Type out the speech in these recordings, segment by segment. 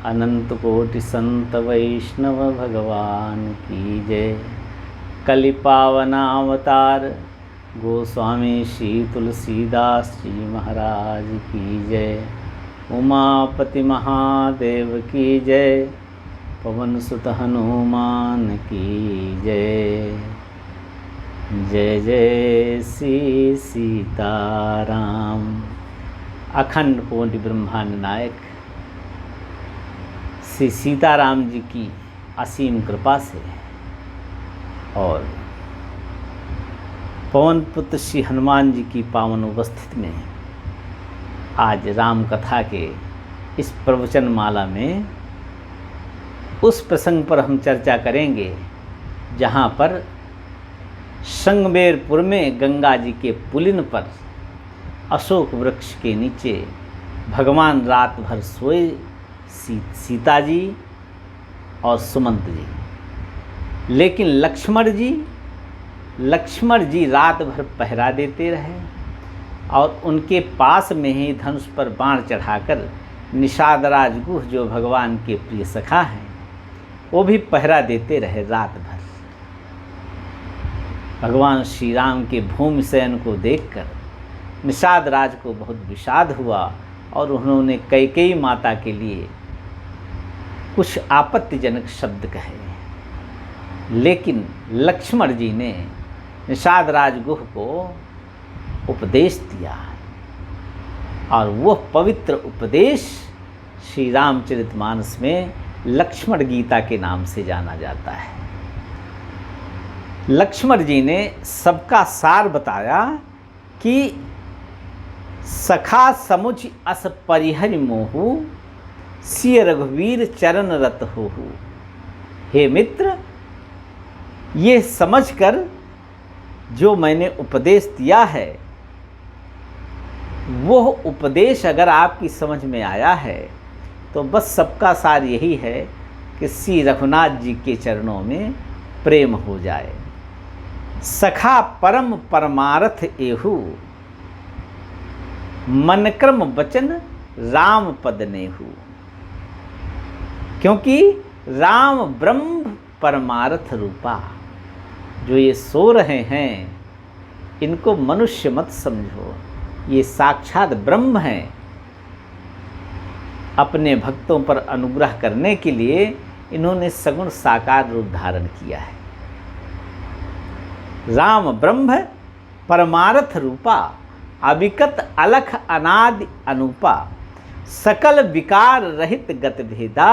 अनंत कोटि संत वैष्णव भगवान की जय। कलि पावनावतार गोस्वामी श्री तुलसीदास जी महाराज की जय। उमापति महादेव की जय। पवन सुत हनुमान की जय। जय जय श्री सीताराम। अखंड कोटि ब्रह्मांड नायक श्री सीताराम जी की असीम कृपा से और पवन पुत्र श्री हनुमान जी की पावन उपस्थिति में आज राम कथा के इस प्रवचन माला में उस प्रसंग पर हम चर्चा करेंगे जहाँ पर संगमेरपुर में गंगा जी के पुलिन पर अशोक वृक्ष के नीचे भगवान रात भर सोए सीता जी और सुमंत जी, लेकिन लक्ष्मण जी रात भर पहरा देते रहे और उनके पास में ही धनुष पर बाण चढ़ाकर निषाद राजगुह जो भगवान के प्रिय सखा हैं वो भी पहरा देते रहे रात भर। भगवान श्री राम के भूमि शयन को देखकर निषाद राज को बहुत विषाद हुआ और उन्होंने कैकेयी माता के लिए कुछ आपत्तिजनक शब्द कहे, लेकिन लक्ष्मण जी ने निषाद राजगुह को उपदेश दिया और वह पवित्र उपदेश श्री रामचरितमानस में लक्ष्मण गीता के नाम से जाना जाता है। लक्ष्मण जी ने सबका सार बताया कि सखा समुझ अस परिहरि मोहु सिय रघुवीर चरण रत होहु। हे मित्र, ये समझकर जो मैंने उपदेश दिया है वह उपदेश अगर आपकी समझ में आया है तो बस सबका सार यही है कि श्री रघुनाथ जी के चरणों में प्रेम हो जाए। सखा परम परमारथ एहु मन क्रम वचन राम पद नेहु। क्योंकि राम ब्रह्म परमारथ रूपा, जो ये सो रहे हैं इनको मनुष्य मत समझो, ये साक्षात ब्रह्म हैं। अपने भक्तों पर अनुग्रह करने के लिए इन्होंने सगुण साकार रूप धारण किया है। राम ब्रह्म परमारथ रूपा अविकत अलख अनादि अनुपा सकल विकार रहित गत भेदा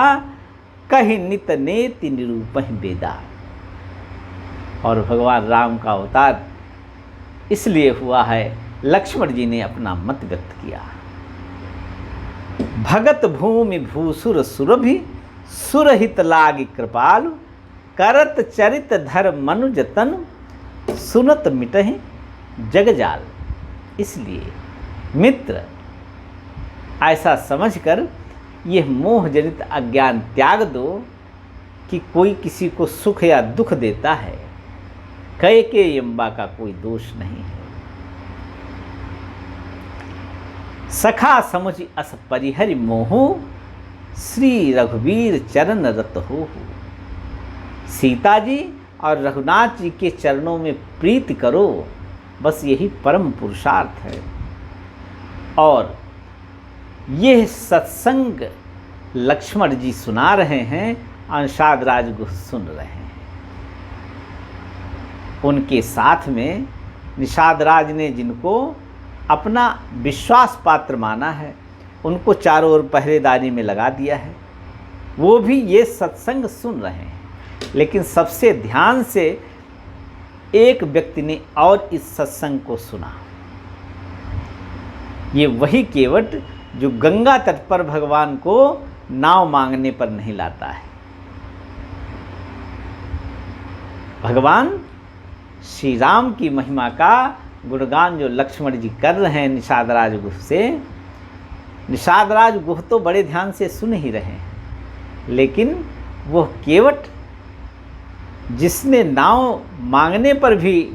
कहि नित नेति निरूपहि वेदा। और भगवान राम का अवतार इसलिए हुआ है, लक्ष्मण जी ने अपना मत व्यक्त किया। भगत भूमि भूसुर सुरभि सुरहित लागी कृपालु करत चरित धर मनुज तनु सुनत मिटहि जगजाल। इसलिए मित्र, ऐसा समझकर यह मोह जनित अज्ञान त्याग दो कि कोई किसी को सुख या दुख देता है, कैकेयी अम्बा का कोई दोष नहीं है। सखा समुझ अस परिहरि मोहु श्री रघुवीर चरण रत होहु। सीता जी और रघुनाथ जी के चरणों में प्रीति करो, बस यही परम पुरुषार्थ है। और यह सत्संग लक्ष्मण जी सुना रहे हैं और निषाद राजगुह सुन रहे हैं। उनके साथ में निषाद राज ने जिनको अपना विश्वास पात्र माना है उनको चारों ओर पहरेदारी में लगा दिया है, वो भी ये सत्संग सुन रहे हैं। लेकिन सबसे ध्यान से एक व्यक्ति ने और इस सत्संग को सुना। ये वही केवट जो गंगा तट पर भगवान को नाव मांगने पर नहीं लाता है। भगवान श्री राम की महिमा का गुणगान जो लक्ष्मण जी कर रहे हैं निषाद राजगुह से, निषाद राजगुह तो बड़े ध्यान से सुन ही रहे हैं, लेकिन वह केवट जिसने नाव मांगने पर भी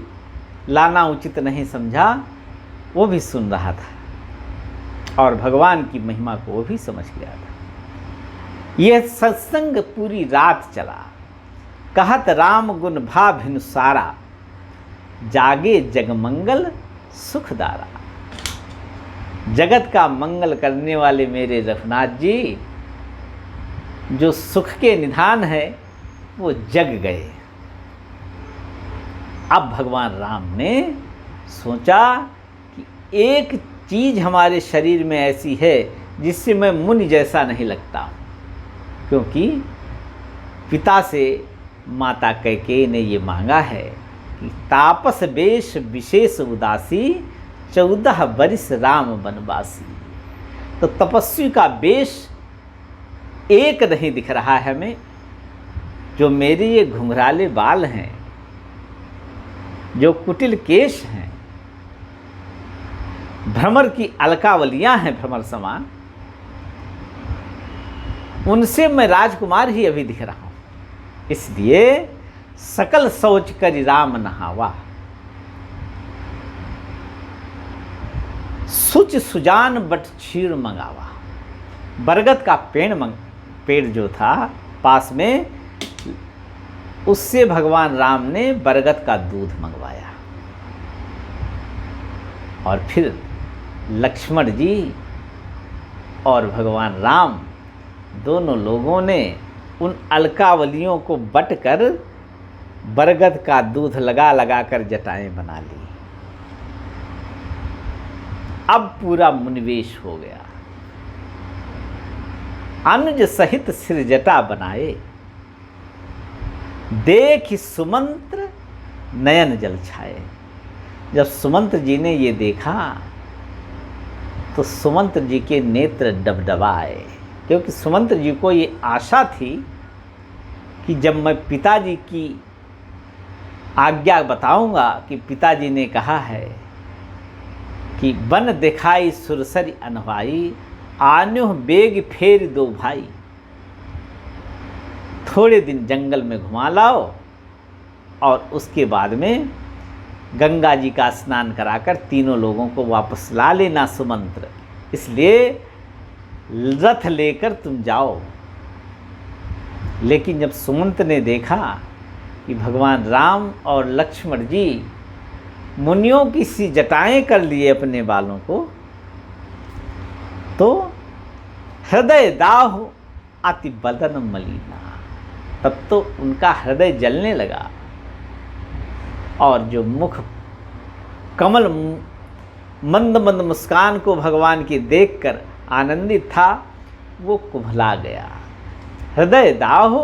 लाना उचित नहीं समझा, वो भी सुन रहा था और भगवान की महिमा को वो भी समझ गया था। यह सत्संग पूरी रात चला, कहत राम गुण भा भिन सारा, जागे जगमंगल सुखदारा। जगत का मंगल करने वाले मेरे रघुनाथ जी, जो सुख के निधान है, वो जग गए। अब भगवान राम ने सोचा कि एक चीज़ हमारे शरीर में ऐसी है जिससे मैं मुनि जैसा नहीं लगता, क्योंकि पिता से माता कैकेयी ने ये मांगा है कि तापस वेश विशेष उदासी, 14 बरिस राम वनवासी। तो तपस्वी का वेश एक नहीं दिख रहा है हमें, जो मेरे ये घुंघराले बाल हैं, जो कुटिल केश हैं, भ्रमर की अलकावलियां हैं भ्रमर समान, उनसे मैं राजकुमार ही अभी दिख रहा हूं। इसलिए सकल सोच कर राम नहावा, सुच सुजान बट क्षीर मंगावा। बरगद का पेड़ जो था पास में, उससे भगवान राम ने बरगद का दूध मंगवाया। और फिर लक्ष्मण जी और भगवान राम दोनों लोगों ने उन अलकावलियों को बटकर बरगद का दूध लगा लगा कर जटाएं बना ली। अब पूरा मुनिवेश हो गया। अनुज सहित सिर जटा बनाए, देख सुमंत्र नयन जल छाए। जब सुमंत्र जी ने ये देखा तो सुमंत्र जी के नेत्र डबडबाए, क्योंकि सुमंत्र जी को ये आशा थी कि जब मैं पिताजी की आज्ञा बताऊंगा कि पिताजी ने कहा है कि बन दिखाई सुरसरी अनवाई, आन्यो बेग फेर दो भाई। थोड़े दिन जंगल में घुमा लाओ और उसके बाद में गंगा जी का स्नान कराकर तीनों लोगों को वापस ला लेना सुमंत्र। इसलिए रथ लेकर तुम जाओ। लेकिन जब सुमंत्र ने देखा कि भगवान राम और लक्ष्मण जी मुनियों की सी जटाएं कर लिए अपने बालों को, तो हृदय दाह अति बदन मलिना। तब तो उनका हृदय जलने लगा और जो मुख कमल मंद मंद मुस्कान को भगवान की देखकर आनंदित था, वो कुम्भला गया। हृदय दाह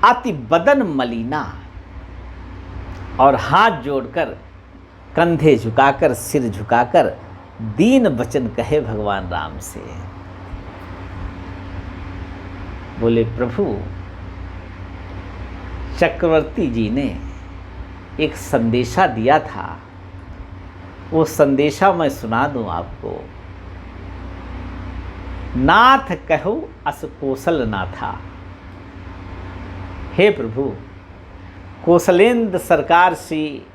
अति बदन मलिना। और हाथ जोड़कर, कंधे झुकाकर, सिर झुकाकर दीन वचन कहे भगवान राम से। बोले, प्रभु चक्रवर्ती जी ने एक संदेशा दिया था, वो संदेशा मैं सुना दूं आपको। नाथ कहो अस कौशल नाथा। हे प्रभु, कौशलेंद्र सरकार श्री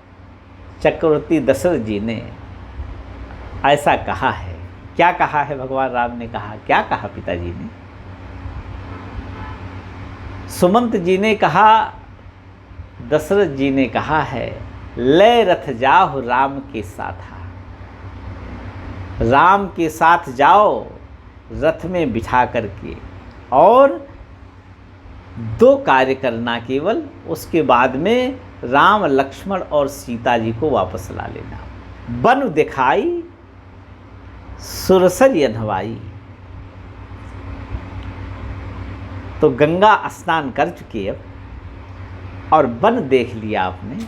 चक्रवर्ती दशरथ जी ने ऐसा कहा है। क्या कहा है? भगवान राम ने कहा। क्या कहा पिताजी ने? सुमंत जी ने कहा, दशरथ जी ने कहा है, ले रथ जाओ राम के साथ। राम के साथ जाओ रथ में बिठा करके, और 2 कार्य करना केवल। उसके बाद में राम, लक्ष्मण और सीता जी को वापस ला लेना। बन दिखाई सुरसर अनवाई। तो गंगा स्नान कर चुके अब, और वन देख लिया आपने।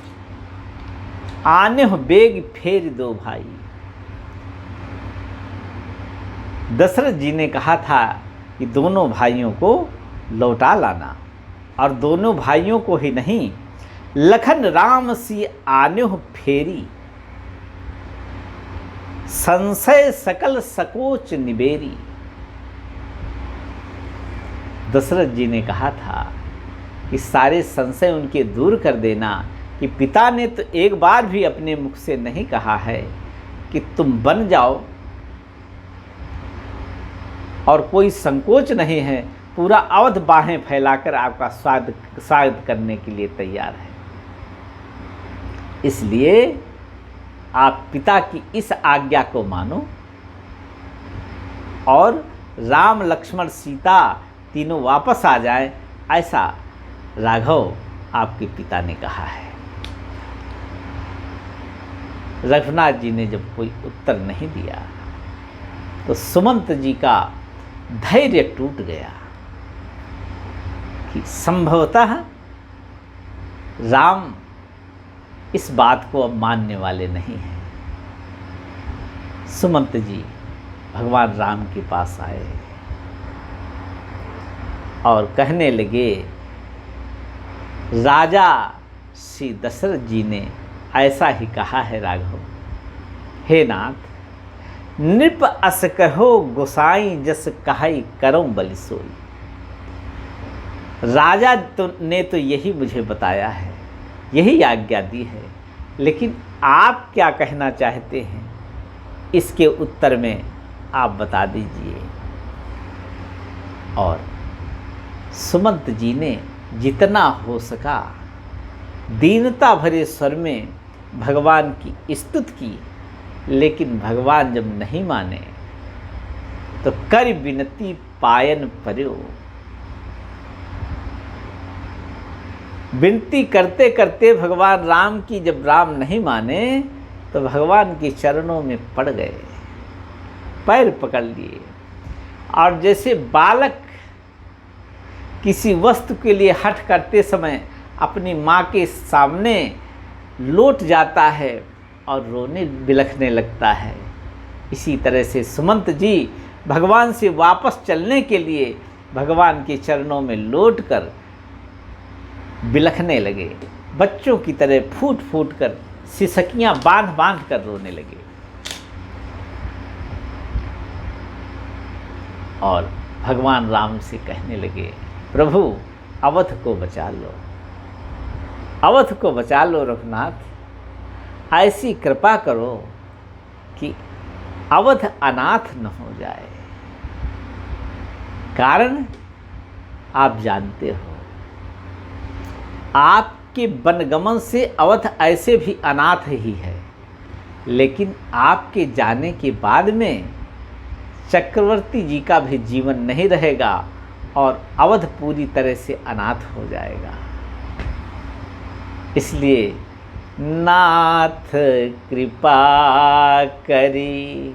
आने हो बेग फेर दो भाई। दशरथ जी ने कहा था कि दोनों भाइयों को लौटा लाना, और दोनों भाइयों को ही नहीं, लखन राम सी आने हो फेरी। संशय सकल सकोच निबेरी। दशरथ जी ने कहा था कि सारे संशय उनके दूर कर देना, कि पिता ने तो एक बार भी अपने मुख से नहीं कहा है कि तुम बन जाओ और कोई संकोच नहीं है, पूरा अवध बाहें फैलाकर आपका स्वागत करने के लिए तैयार है। इसलिए आप पिता की इस आज्ञा को मानो और राम लक्ष्मण सीता तीनों वापस आ जाए, ऐसा राघव आपके पिता ने कहा है। रघुनाथ जी ने जब कोई उत्तर नहीं दिया तो सुमंत जी का धैर्य टूट गया कि संभवतः राम इस बात को अब मानने वाले नहीं हैं। सुमंत जी भगवान राम के पास आए और कहने लगे, राजा श्री दशरथ जी ने ऐसा ही कहा है राघव। हे नाथ, नृप अस कहो गोसाई जस कहाई करऊं बलि सोई। राजा ने तो यही मुझे बताया है, यही आज्ञा दी है, लेकिन आप क्या कहना चाहते हैं इसके उत्तर में आप बता दीजिए। और सुमंत जी ने जितना हो सका दीनता भरे स्वर में भगवान की स्तुति की, लेकिन भगवान जब नहीं माने तो कर विनती पायन पर्यो। विनती करते करते भगवान राम की जब राम नहीं माने तो भगवान के चरणों में पड़ गए, पैर पकड़ लिए, और जैसे बालक किसी वस्तु के लिए हठ करते समय अपनी माँ के सामने लौट जाता है और रोने बिलखने लगता है, इसी तरह से सुमंत जी भगवान से वापस चलने के लिए भगवान के चरणों में लौटकर बिलखने लगे। बच्चों की तरह फूट फूट कर सिसकियां बांध बांध कर रोने लगे और भगवान राम से कहने लगे, प्रभु अवध को बचा लो, अवध को बचा लो रघुनाथ, ऐसी कृपा करो कि अवध अनाथ न हो जाए। कारण आप जानते हो, आपके वनगमन से अवध ऐसे भी अनाथ ही है, लेकिन आपके जाने के बाद में चक्रवर्ती जी का भी जीवन नहीं रहेगा और अवध पूरी तरह से अनाथ हो जाएगा। इसलिए नाथ कृपा करी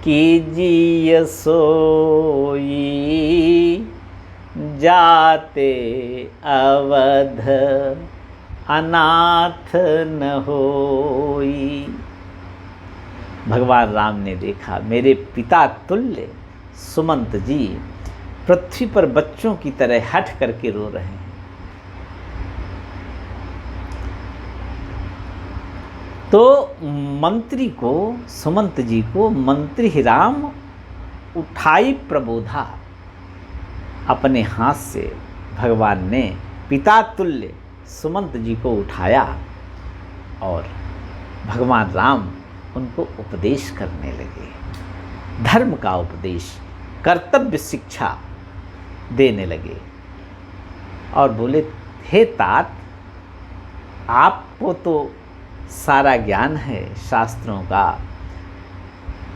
कीजिए सोई, जाते अवध अनाथ न होई। भगवान राम ने देखा मेरे पिता तुल्य सुमंत जी पृथ्वी पर बच्चों की तरह हठ करके रो रहे हैं। तो मंत्री को, सुमंत जी को मंत्री राम उठाई प्रबोधा, अपने हाथ से भगवान ने पिता तुल्य सुमंत जी को उठाया और भगवान राम उनको उपदेश करने लगे, धर्म का उपदेश, कर्तव्य शिक्षा देने लगे और बोले, हे तात, आपको तो सारा ज्ञान है शास्त्रों का,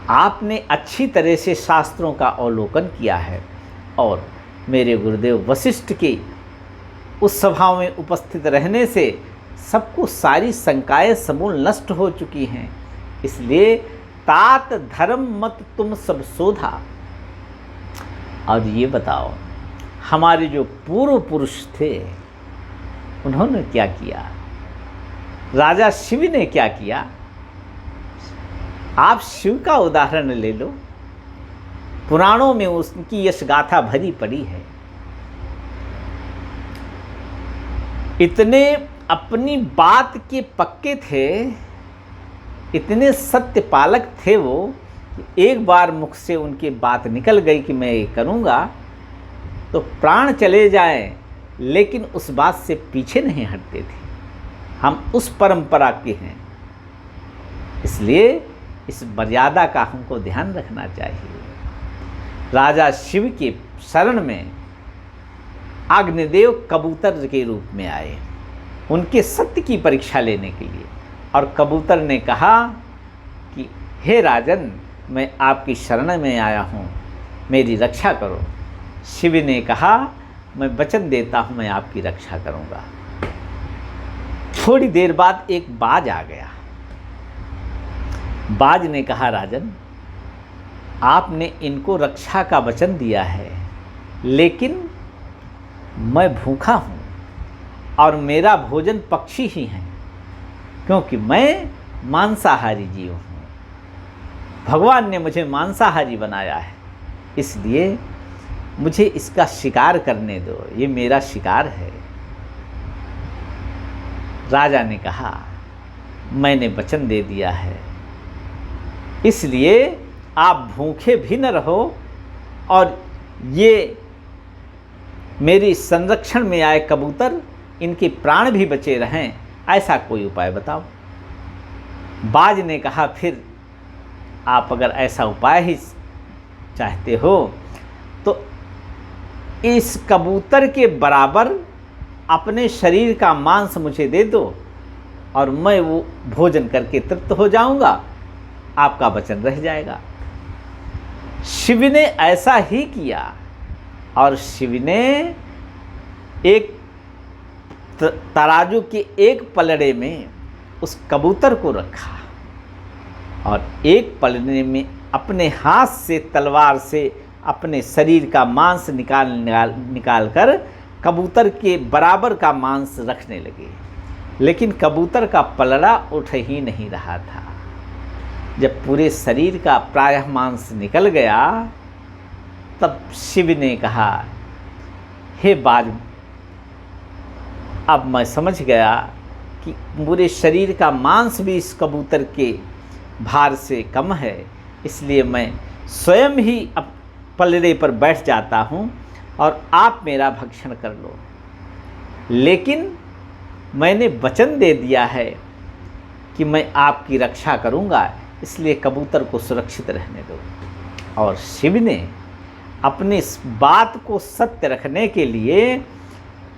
आपने अच्छी तरह से शास्त्रों का अवलोकन किया है और मेरे गुरुदेव वशिष्ठ के उस सभा में उपस्थित रहने से सबको सारी शंकाएं समूल नष्ट हो चुकी हैं। इसलिए तात धर्म मत तुम सब शोधा। और ये बताओ, हमारे जो पूर्व पुरुष थे उन्होंने क्या किया, राजा शिव ने क्या किया? आप शिव का उदाहरण ले लो, पुराणों में उसकी यश गाथा भरी पड़ी है। इतने अपनी बात के पक्के थे, इतने सत्य पालक थे वो, एक बार मुख से उनकी बात निकल गई कि मैं ये करूँगा तो प्राण चले जाएं, लेकिन उस बात से पीछे नहीं हटते थे। हम उस परंपरा के हैं, इसलिए इस मर्यादा का हमको ध्यान रखना चाहिए। राजा शिव के शरण में अग्निदेव कबूतर के रूप में आए उनके सत्य की परीक्षा लेने के लिए। और कबूतर ने कहा कि हे राजन, मैं आपकी शरण में आया हूँ, मेरी रक्षा करो। शिव ने कहा, मैं वचन देता हूँ, मैं आपकी रक्षा करूँगा। थोड़ी देर बाद एक बाज आ गया। बाज ने कहा, राजन, आपने इनको रक्षा का वचन दिया है, लेकिन मैं भूखा हूँ और मेरा भोजन पक्षी ही है, क्योंकि मैं मांसाहारी जीव हूँ। भगवान ने मुझे मांसाहारी बनाया है, इसलिए मुझे इसका शिकार करने दो, ये मेरा शिकार है। राजा ने कहा, मैंने वचन दे दिया है, इसलिए आप भूखे भी न रहो और ये मेरी संरक्षण में आए कबूतर, इनके प्राण भी बचे रहें, ऐसा कोई उपाय बताओ। बाज ने कहा, फिर आप अगर ऐसा उपाय ही चाहते हो तो इस कबूतर के बराबर अपने शरीर का मांस मुझे दे दो और मैं वो भोजन करके तृप्त हो जाऊंगा, आपका वचन रह जाएगा। शिव ने ऐसा ही किया और शिव ने एक तराजू के एक पलड़े में उस कबूतर को रखा और एक पलड़े में अपने हाथ से तलवार से अपने शरीर का मांस निकाल कर कबूतर के बराबर का मांस रखने लगे। लेकिन कबूतर का पलड़ा उठ ही नहीं रहा था। जब पूरे शरीर का प्रायः मांस निकल गया, तब शिव ने कहा, हे बाज, अब मैं समझ गया कि पूरे शरीर का मांस भी इस कबूतर के भार से कम है, इसलिए मैं स्वयं ही अब पलड़े पर बैठ जाता हूँ और आप मेरा भक्षण कर लो। लेकिन मैंने वचन दे दिया है कि मैं आपकी रक्षा करूँगा, इसलिए कबूतर को सुरक्षित रहने दो। और शिव ने अपनी इस बात को सत्य रखने के लिए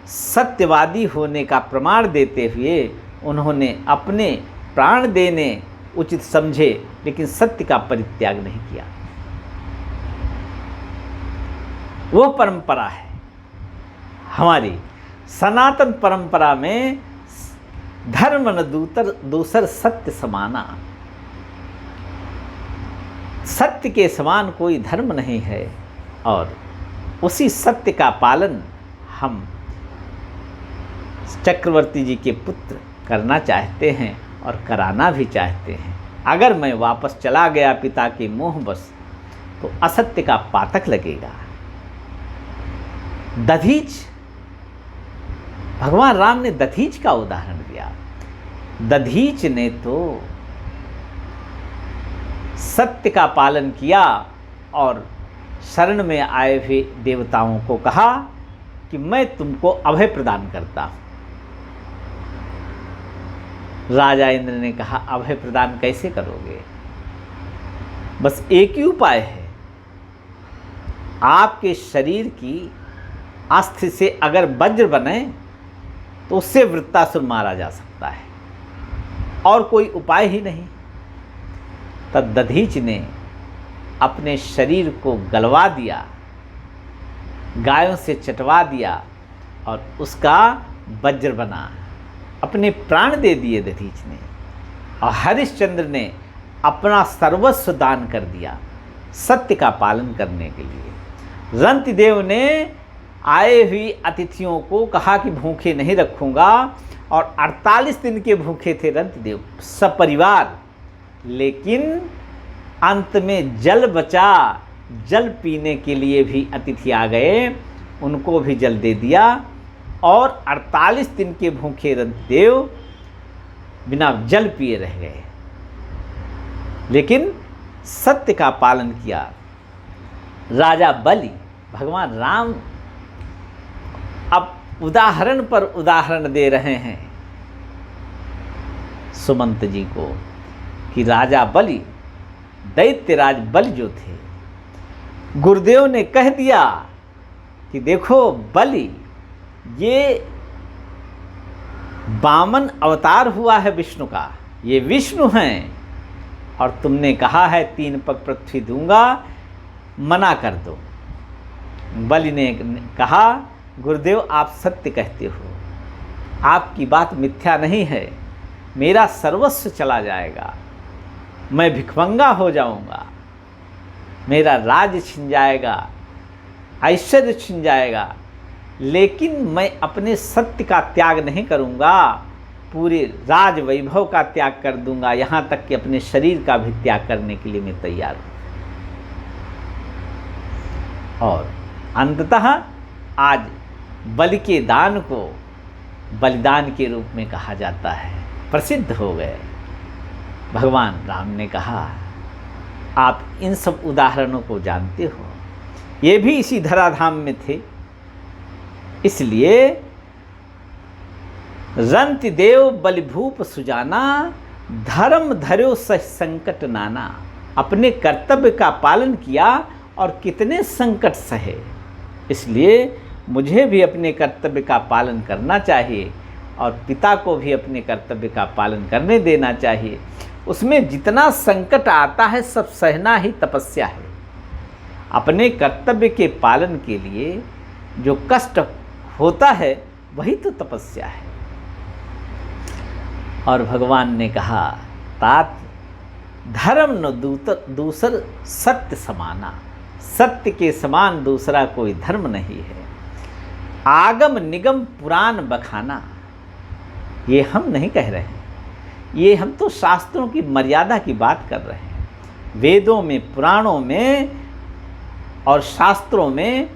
सत्यवादी होने का प्रमाण देते हुए उन्होंने अपने प्राण देने उचित समझे, लेकिन सत्य का परित्याग नहीं किया। वो परंपरा है हमारी सनातन परंपरा में, धर्म न दूसर सत्य समाना। सत्य के समान कोई धर्म नहीं है और उसी सत्य का पालन हम चक्रवर्ती जी के पुत्र करना चाहते हैं और कराना भी चाहते हैं। अगर मैं वापस चला गया पिता के मोहवश तो असत्य का पातक लगेगा। दधीच, भगवान राम ने दधीच का उदाहरण दिया। दधीच ने तो सत्य का पालन किया और शरण में आए हुए देवताओं को कहा कि मैं तुमको अभय प्रदान करता हूँ। राजा इंद्र ने कहा, अभय प्रदान कैसे करोगे? बस एक ही उपाय है, आपके शरीर की अस्थि से अगर वज्र बने तो उससे वृत्तासुर मारा जा सकता है, और कोई उपाय ही नहीं। तब दधीच ने अपने शरीर को गलवा दिया, गायों से चटवा दिया और उसका वज्र बना। अपने प्राण दे दिए दधीच ने, और हरिश्चंद्र ने अपना सर्वस्व दान कर दिया सत्य का पालन करने के लिए। रंतिदेव ने आए हुए अतिथियों को कहा कि भूखे नहीं रखूँगा, और 48 दिन के भूखे थे रंतिदेव सपरिवार। लेकिन अंत में जल बचा, जल पीने के लिए भी अतिथि आ गए, उनको भी जल दे दिया, और 48 दिन के भूखे रंतिदेव बिना जल पिए रह गए, लेकिन सत्य का पालन किया। राजा बलि, भगवान राम अब उदाहरण पर उदाहरण दे रहे हैं सुमंत जी को कि राजा बलि, दैत्यराज बलि जो थे, गुरुदेव ने कह दिया कि देखो बलि, ये वामन अवतार हुआ है विष्णु का, ये विष्णु हैं, और तुमने कहा है 3 पग पृथ्वी दूंगा, मना कर दो। बलि ने कहा, गुरुदेव आप सत्य कहते हो, आपकी बात मिथ्या नहीं है, मेरा सर्वस्व चला जाएगा, मैं भिखमंगा हो जाऊंगा, मेरा राज छिन जाएगा, ऐश्वर्य छिन जाएगा, लेकिन मैं अपने सत्य का त्याग नहीं करूंगा, पूरे राज वैभव का त्याग कर दूंगा, यहाँ तक कि अपने शरीर का भी त्याग करने के लिए मैं तैयार हूँ। और अंततः आज बलि के दान को बलिदान के रूप में कहा जाता है, प्रसिद्ध हो गए। भगवान राम ने कहा, आप इन सब उदाहरणों को जानते हो, ये भी इसी धराधाम में थे, इसलिए रंति देव बलिभूप सुजाना, धर्म धर्यो सह संकट नाना। अपने कर्तव्य का पालन किया और कितने संकट सहे, इसलिए मुझे भी अपने कर्तव्य का पालन करना चाहिए और पिता को भी अपने कर्तव्य का पालन करने देना चाहिए। उसमें जितना संकट आता है सब सहना ही तपस्या है। अपने कर्तव्य के पालन के लिए जो कष्ट होता है वही तो तपस्या है। और भगवान ने कहा, तात धर्म न दूसर सत्य समाना, सत्य के समान दूसरा कोई धर्म नहीं है। आगम निगम पुराण बखाना, ये हम नहीं कह रहे हैं, ये हम तो शास्त्रों की मर्यादा की बात कर रहे हैं। वेदों में, पुराणों में और शास्त्रों में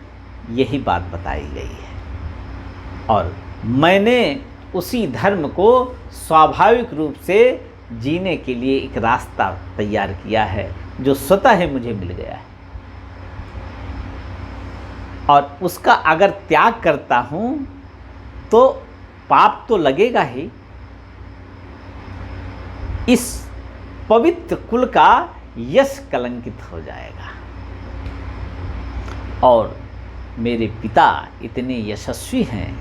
यही बात बताई गई है, और मैंने उसी धर्म को स्वाभाविक रूप से जीने के लिए एक रास्ता तैयार किया है, जो स्वतः ही मुझे मिल गया है। और उसका अगर त्याग करता हूँ तो पाप तो लगेगा ही, इस पवित्र कुल का यश कलंकित हो जाएगा। और मेरे पिता इतने यशस्वी हैं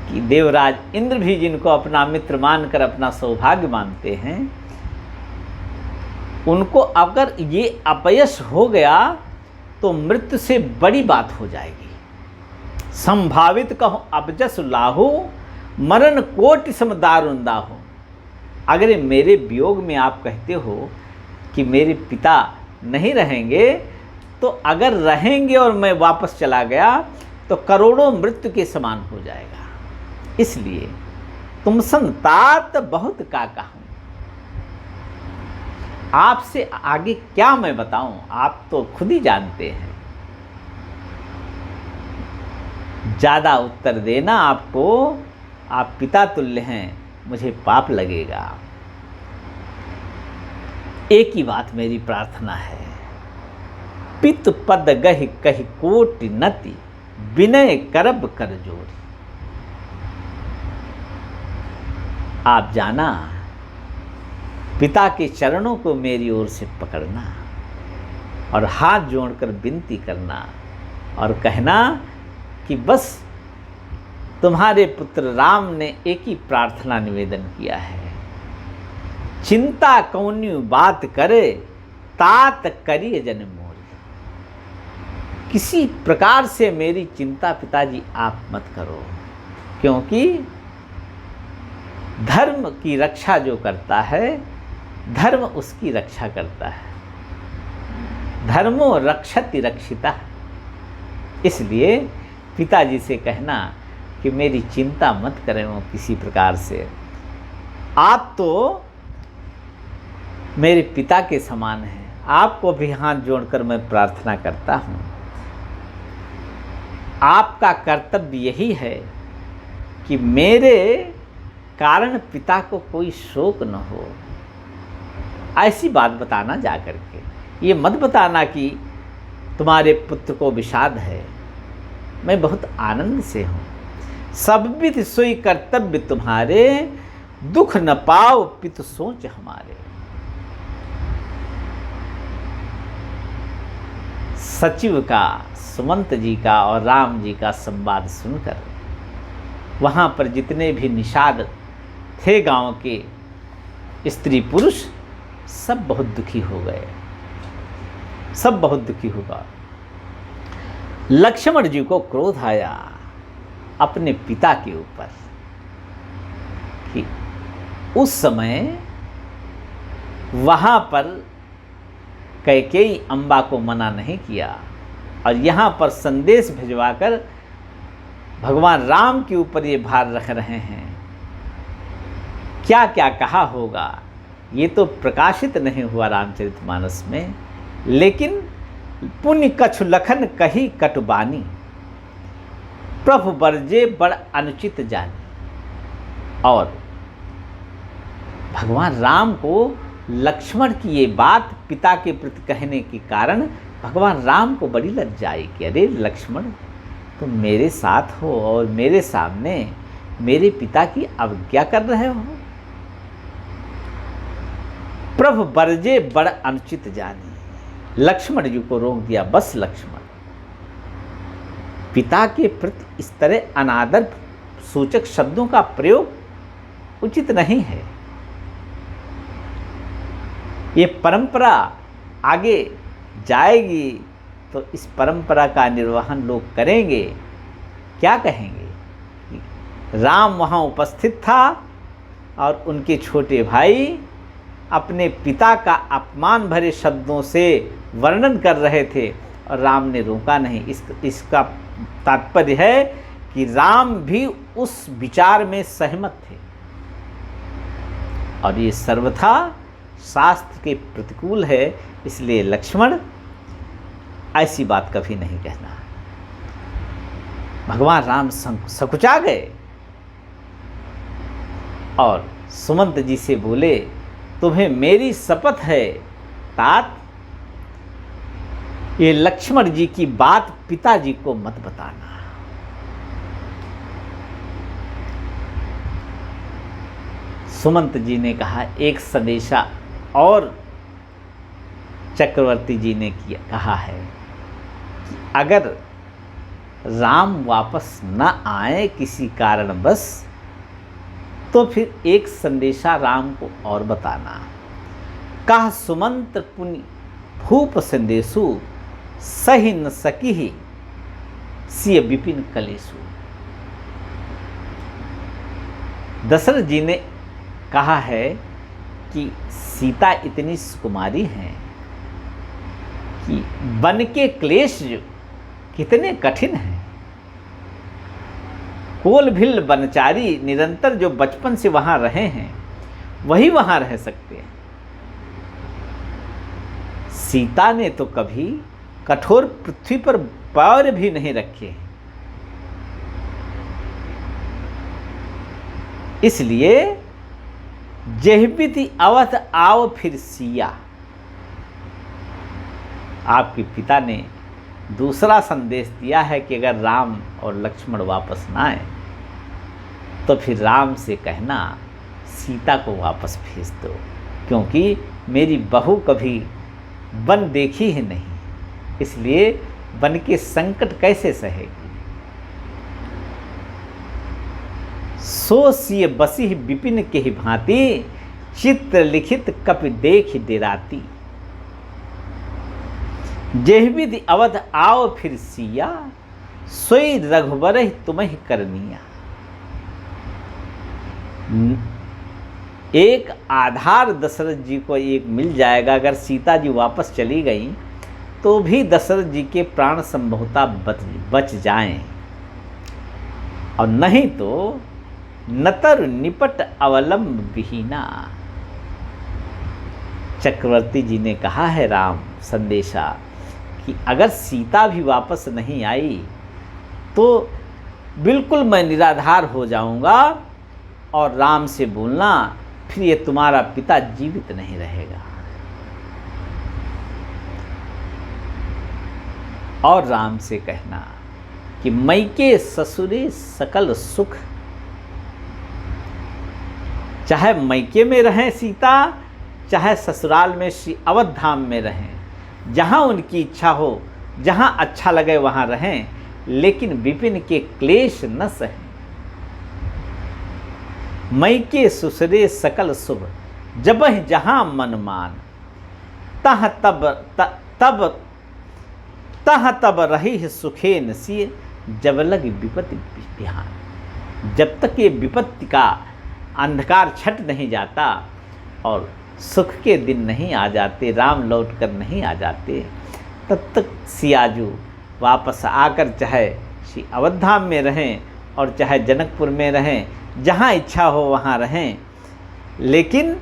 कि देवराज इंद्र भी जिनको अपना मित्र मानकर अपना सौभाग्य मानते हैं, उनको अगर ये अपयश हो गया तो मृत्यु से बड़ी बात हो जाएगी। संभावित कहो अबजस लाहू, मरण कोटि सम दारुण दाहू। अगर मेरे वियोग में आप कहते हो कि मेरे पिता नहीं रहेंगे, तो अगर रहेंगे और मैं वापस चला गया तो करोड़ों मृत्यु के समान हो जाएगा। इसलिए तुम संतात बहुत का कहूँ, आपसे आगे क्या मैं बताऊं, आप तो खुद ही जानते हैं। ज़्यादा उत्तर देना आपको, आप पिता तुल्य हैं, मुझे पाप लगेगा। एक ही बात मेरी प्रार्थना है, पित पद गहि कहि कोटि नति, विनय करब कर जोरी। आप जाना, पिता के चरणों को मेरी ओर से पकड़ना और हाथ जोड़कर विनती करना और कहना कि बस तुम्हारे पुत्र राम ने एक ही प्रार्थना निवेदन किया है, चिंता कौन्यू बात करे, तात करिए जन मोरी। किसी प्रकार से मेरी चिंता पिताजी आप मत करो, क्योंकि धर्म की रक्षा जो करता है, धर्म उसकी रक्षा करता है। धर्मो रक्षति रक्षिता। इसलिए पिताजी से कहना कि मेरी चिंता मत करें वो किसी प्रकार से। आप तो मेरे पिता के समान हैं, आपको भी हाथ जोड़कर मैं प्रार्थना करता हूँ। आपका कर्तव्य यही है कि मेरे कारण पिता को कोई शोक न हो, ऐसी बात बताना जा करके। ये मत बताना कि तुम्हारे पुत्र को विषाद है, मैं बहुत आनंद से हूँ। सब विध सोई कर्तव्य तुम्हारे, दुख न पाओ पित सोच हमारे। सचिव का, सुमंत जी का और राम जी का संवाद सुनकर वहाँ पर जितने भी निषाद थे गांव के स्त्री पुरुष सब बहुत दुखी हो गए, सब बहुत दुखी होगा। लक्ष्मण जी को क्रोध आया अपने पिता के ऊपर कि उस समय वहाँ पर कैकेयी अम्बा को मना नहीं किया और यहाँ पर संदेश भिजवाकर भगवान राम के ऊपर ये भार रख रहे हैं। क्या क्या कहा होगा ये तो प्रकाशित नहीं हुआ रामचरितमानस में, लेकिन पुण्य कछु लखन कही कटुबानी, प्रभु बरजे बड़ अनुचित जानी। और भगवान राम को लक्ष्मण की ये बात पिता के प्रति कहने के कारण भगवान राम को बड़ी लज्जा आई कि अरे लक्ष्मण, तुम मेरे साथ हो और मेरे सामने मेरे पिता की अवज्ञा कर रहे हो। प्रभु बरजे बड़ अनुचित जानी, लक्ष्मण जी को रोक दिया। बस लक्ष्मण, पिता के प्रति इस तरह अनादर सूचक शब्दों का प्रयोग उचित नहीं है। ये परंपरा आगे जाएगी तो इस परंपरा का निर्वहन लोग करेंगे। क्या कहेंगे? राम वहाँ उपस्थित था और उनके छोटे भाई अपने पिता का अपमान भरे शब्दों से वर्णन कर रहे थे और राम ने रोका नहीं। इसका तात्पर्य है कि राम भी उस विचार में सहमत थे और ये सर्वथा शास्त्र के प्रतिकूल है। इसलिए लक्ष्मण, ऐसी बात कभी नहीं कहना। भगवान राम सकुचा गए और सुमंत जी से बोले, तुम्हें मेरी शपथ है तात, ये लक्ष्मण जी की बात पिताजी को मत बताना। सुमंत जी ने कहा, एक संदेशा और चक्रवर्ती जी ने कहा है कि अगर राम वापस न आए किसी कारणवश तो फिर एक संदेशा राम को और बताना। कहा सुमंत पुनि भूप संदेशु सही न सकी सिय विपिन कलेशु। दशरथ जी ने कहा है कि सीता इतनी सुकुमारी हैं कि वन के क्लेश कितने कठिन हैं। कोल भिल बनचारी निरंतर जो बचपन से वहाँ रहे हैं वही वहाँ रह सकते हैं। सीता ने तो कभी कठोर पृथ्वी पर पैर भी नहीं रखे। इसलिए जेहबिति अवध आओ फिर सिया। आपके पिता ने दूसरा संदेश दिया है कि अगर राम और लक्ष्मण वापस ना आए तो फिर राम से कहना सीता को वापस भेज दो, क्योंकि मेरी बहू कभी वन देखी ही नहीं, इसलिए वन के संकट कैसे सहेगी। सो सिय बसी विपिन के ही भांति, चित्र लिखित कपि देख डेराती। जेहविधि अवध आओ फिर सिया, सोई रघुबर तुम्हें करनिया। एक आधार दशरथ जी को एक मिल जाएगा। अगर सीता जी वापस चली गई तो भी दशरथ जी के प्राण संभवता बच जाएं, और नहीं तो नतर निपट अवलंब विहीना। चक्रवर्ती जी ने कहा है राम संदेशा कि अगर सीता भी वापस नहीं आई तो बिल्कुल मैं निराधार हो जाऊंगा, और राम से बोलना फिर ये तुम्हारा पिता जीवित नहीं रहेगा। और राम से कहना कि मैके ससुरे सकल सुख, चाहे मैके में रहें सीता, चाहे ससुराल में श्री अवध धाम में रहें, जहाँ उनकी इच्छा हो जहाँ अच्छा लगे वहाँ रहें, लेकिन विपिन के क्लेश न सहें। मई के सुसरे सकल शुभ, जबह जहाँ मन मान, तह तब रही सुखे नसीए, जब लग विपत्ति बिहान। जब तक ये विपत्ति का अंधकार छट नहीं जाता और सुख के दिन नहीं आ जाते, राम लौट कर नहीं आ जाते, तब तक सियाजू वापस आकर चाहे श्री अवधाम में रहें और चाहे जनकपुर में रहें, जहाँ इच्छा हो वहाँ रहें, लेकिन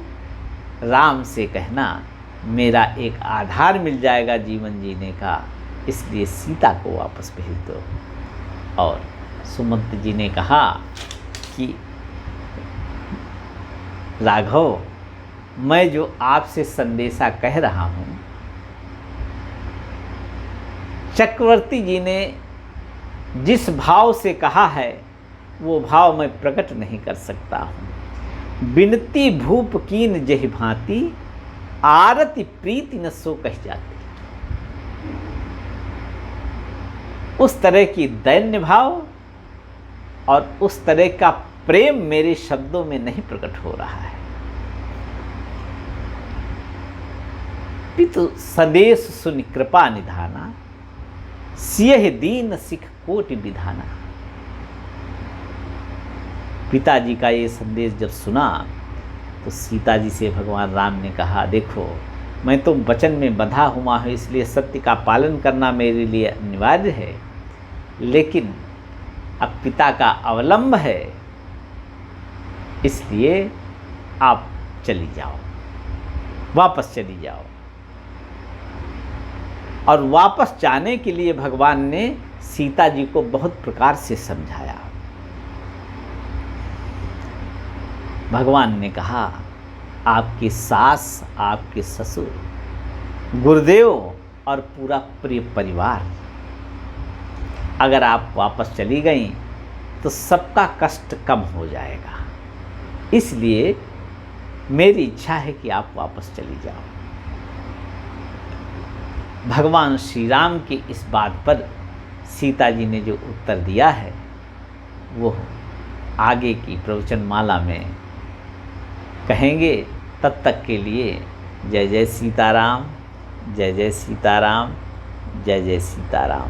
राम से कहना मेरा एक आधार मिल जाएगा जीवन जीने का, इसलिए सीता को वापस भेज दो। और सुमंत जी ने कहा कि राघव, मैं जो आपसे संदेशा कह रहा हूँ, चक्रवर्ती जी ने जिस भाव से कहा है वो भाव मैं प्रकट नहीं कर सकता हूँ। बिनती भूप कीन जहि भांति, आरती प्रीति न सो कह जाती। उस तरह की दैन्य भाव और उस तरह का प्रेम मेरे शब्दों में नहीं प्रकट हो रहा है। पितु सदेश सुनि कृपा निधाना, सियह दीन सिख कोटि विधाना। पिताजी का ये संदेश जब सुना तो सीता जी से भगवान राम ने कहा, देखो मैं तो वचन में बंधा हुआ हूँ, इसलिए सत्य का पालन करना मेरे लिए अनिवार्य है, लेकिन अब पिता का अवलंब है, इसलिए आप चली जाओ, वापस चली जाओ। और वापस जाने के लिए भगवान ने सीता जी को बहुत प्रकार से समझाया। भगवान ने कहा, आपकी सास, आपके ससुर, गुरुदेव और पूरा प्रिय परिवार, अगर आप वापस चली गई तो सबका कष्ट कम हो जाएगा, इसलिए मेरी इच्छा है कि आप वापस चली जाओ। भगवान श्री राम की इस बात पर सीता जी ने जो उत्तर दिया है वो आगे की प्रवचन माला में कहेंगे। तब तक के लिए जय जय सीताराम, जय जय सीताराम, जय जय सीताराम।